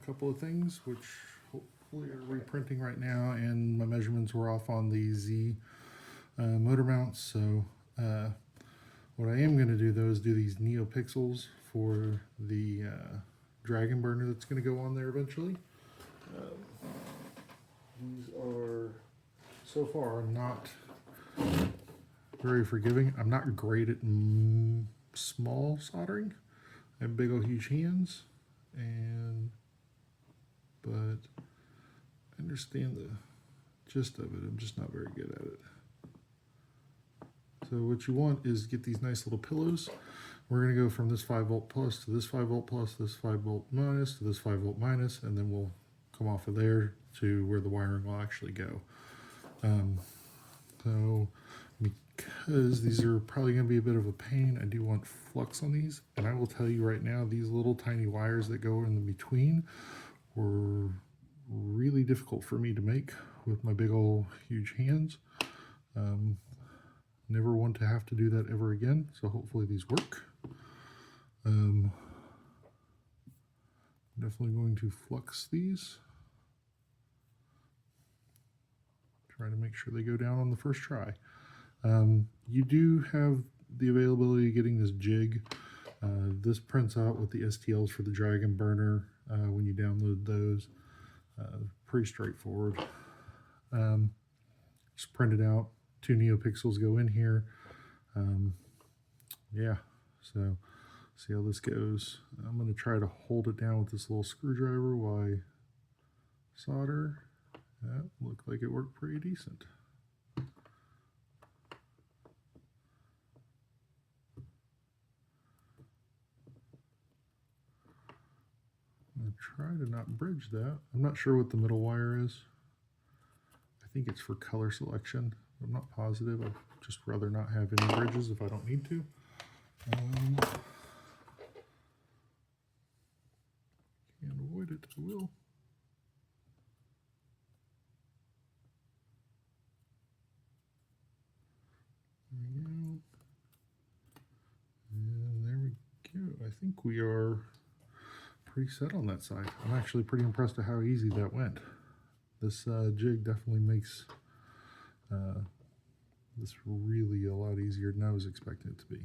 couple of things, which hopefully are reprinting right now, and my measurements were off on the Z motor mounts. So what I am going to do though is do these NeoPixels for the dragon burner that's going to go on there eventually. These are so far not very forgiving. I'm not great at small soldering. I have big old huge hands, but I understand the gist of it. I'm just not very good at it. So what you want is get these nice little pillows. We're going to go from this 5-volt plus to this 5-volt plus, this 5-volt minus to this 5-volt minus, and then we'll come off of there to where the wiring will actually go. So because these are probably going to be a bit of a pain, I do want flux on these, and I will tell you right now, these little tiny wires that go in the between were really difficult for me to make with my big old huge hands. Never want to have to do that ever again, so hopefully these work. Definitely going to flux these. Try to make sure they go down on the first try. You do have the availability of getting this jig. This prints out with the STLs for the Dragon burner when you download those. Pretty straightforward. Just print it out. 2 NeoPixels go in here. Yeah, so see how this goes. I'm going to try to hold it down with this little screwdriver while I solder. That looked like it worked pretty decent. I'm going to try to not bridge that. I'm not sure what the middle wire is. I think it's for color selection. I'm not positive. I'd just rather not have any bridges if I don't need to. Can't avoid it, I will. There we go. And there we go. I think we are pretty set on that side. I'm actually pretty impressed at how easy that went. This jig definitely makes this really a lot easier than I was expecting it to be.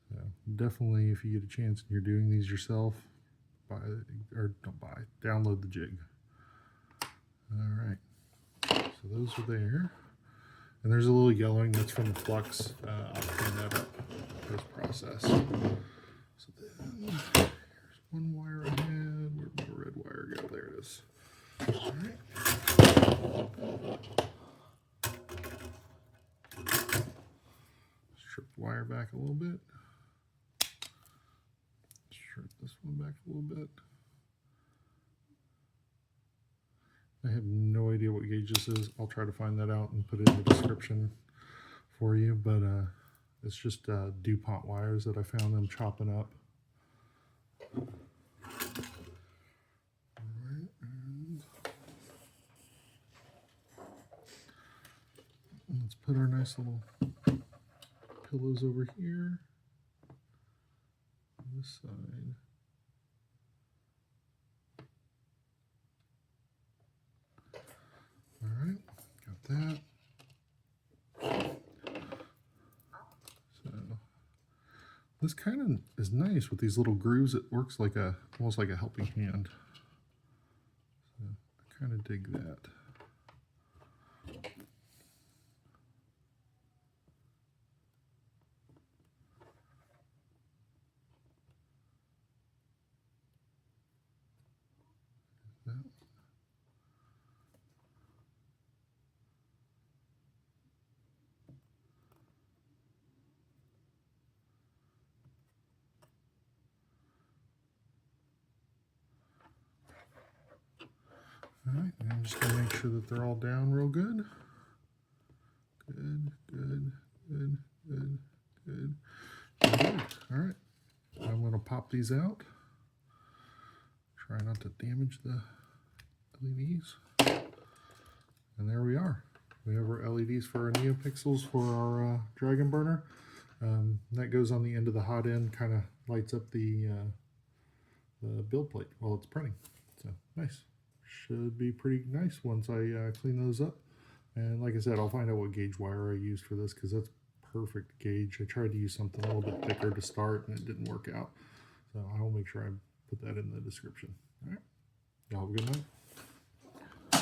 So definitely, if you get a chance and you're doing these yourself, download the jig. All right, so those are there. And there's a little yellowing, that's from the flux. I'll clean that up post-process. So then, here's one wire I had. Where'd my red wire go? There it is. All right. Strip the wire back a little bit. Strip this one back a little bit. I have no idea what gauge this is. I'll try to find that out and put it in the description for you, but it's just DuPont wires that I found them chopping up. Alright, and let's put our nice little pillows over here on this side. All right, got that. So this kind of is nice with these little grooves. It works like almost like a helping hand. So I kind of dig that. All right, and I'm just going to make sure that they're all down real good. Good, good, good, good, good. Good. All right, I'm going to pop these out. Try not to damage the LEDs. And there we are. We have our LEDs for our NeoPixels for our Dragon burner. That goes on the end of the hot end, kind of lights up the the build plate while it's printing. So nice. Should be pretty nice once I clean those up. And like I said, I'll find out what gauge wire I used for this because that's perfect gauge. I tried to use something a little bit thicker to start and it didn't work out. So I will make sure I put that in the description. All right. Y'all have a good night.